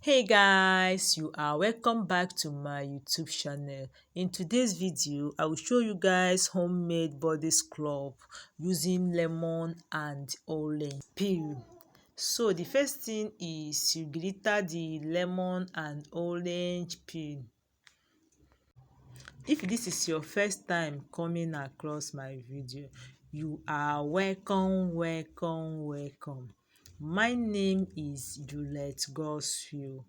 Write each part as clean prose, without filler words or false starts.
Hey guys, you are welcome back to my YouTube channel. In today's video, I will show you guys homemade body scrub using lemon and orange peel. So the first thing is you glitter the lemon and orange peel. If this is your first time coming across my video, you are welcome. My name is Juliet Godswill.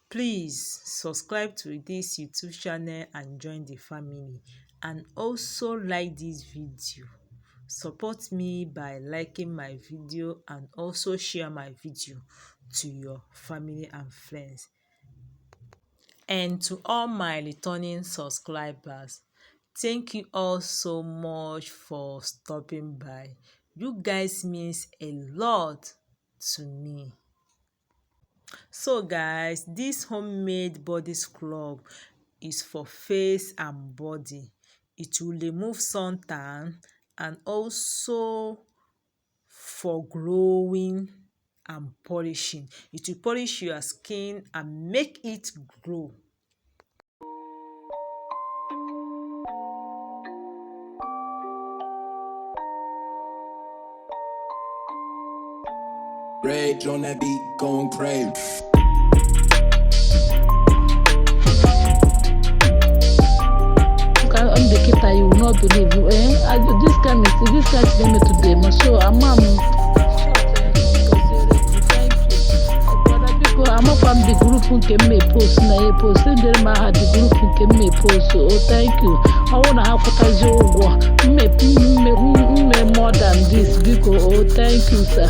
Please subscribe to this YouTube channel and join the family, and also like this video. Support me by liking my video and also share my video to your family and friends. And to all my returning subscribers, thank you all so much for stopping by. You guys means a lot to me. So guys, this homemade body scrub is for face and body. It will remove suntan and also for glowing and polishing. It will polish your skin and make it glow. Rage on that beat, going crazy. I'm the keeper, you will not believe you. This kind of today, so I'm from the group who can make post na post and then my had the group who can make post. So thank you. I wanna have me more than this because thank you, sir.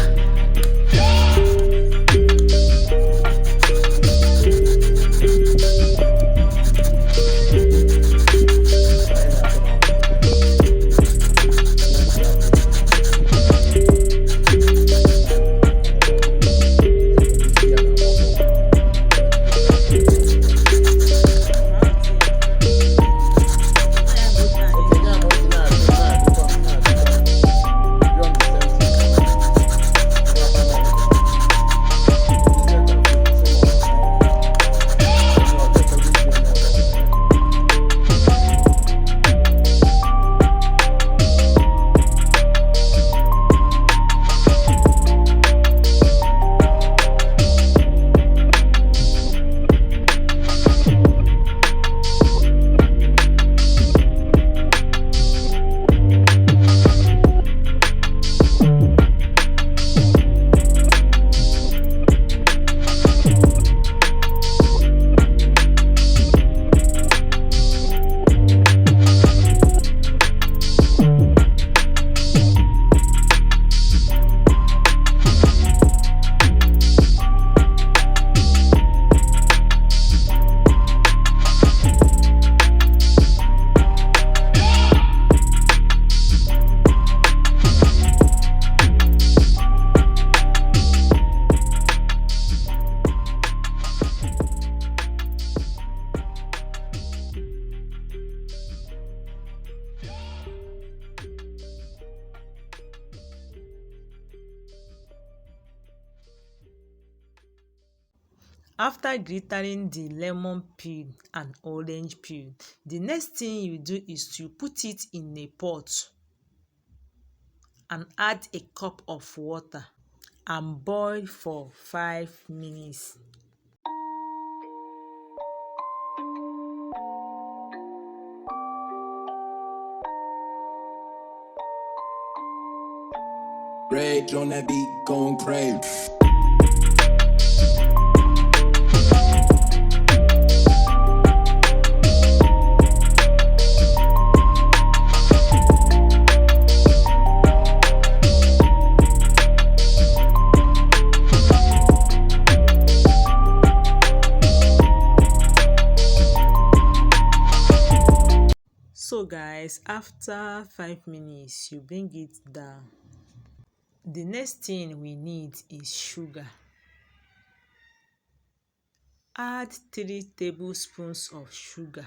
After glittering the lemon peel and orange peel, the next thing you do is to put it in a pot and add a cup of water and boil for 5 minutes. Rage on that beat, going crazy. So guys, after 5 minutes, you bring it down. The next thing we need is sugar. Add 3 tablespoons of sugar.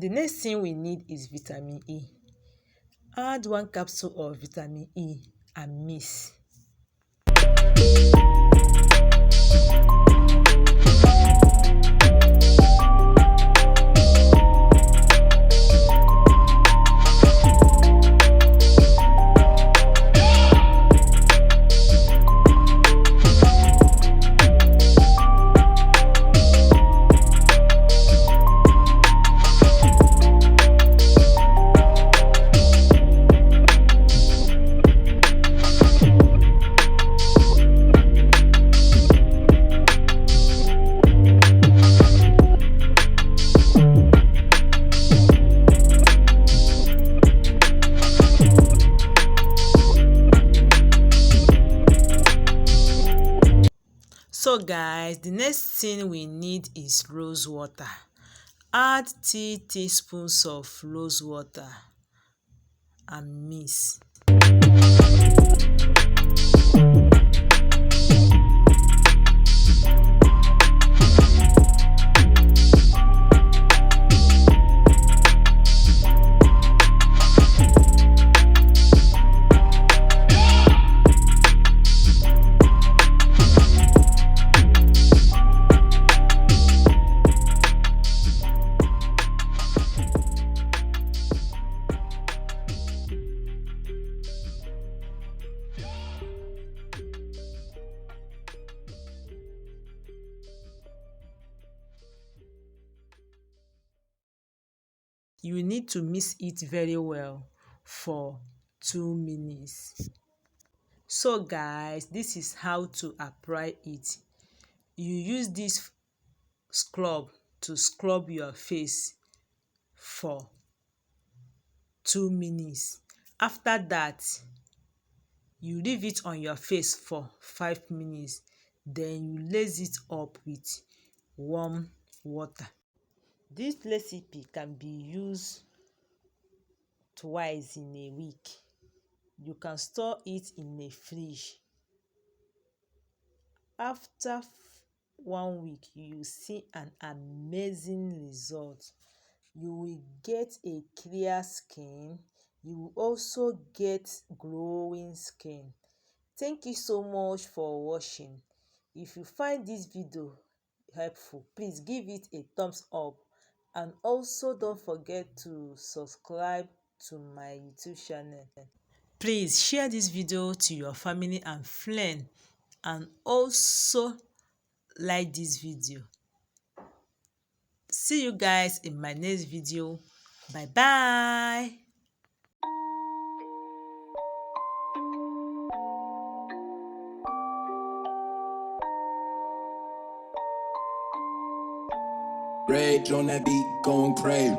The next thing we need is vitamin E. Add 1 capsule of vitamin E and mix. So guys, the next thing we need is rose water. Add 3 teaspoons of rose water and mix. You need to mix it very well for 2 minutes. So guys, this is how to apply it. You use this scrub to scrub your face for 2 minutes. After that, you leave it on your face for 5 minutes. Then you lace it up with warm water. This recipe can be used twice in a week. You can store it in a fridge. After 1 week, you will see an amazing result. You will get a clear skin. You will also get glowing skin. Thank you so much for watching. If you find this video helpful, please give it a thumbs up, and also don't forget to subscribe to my YouTube channel. Please share this video to your family and friends, and also like this video. See you guys in my next video. Bye bye. Rage on that beat, going crazy.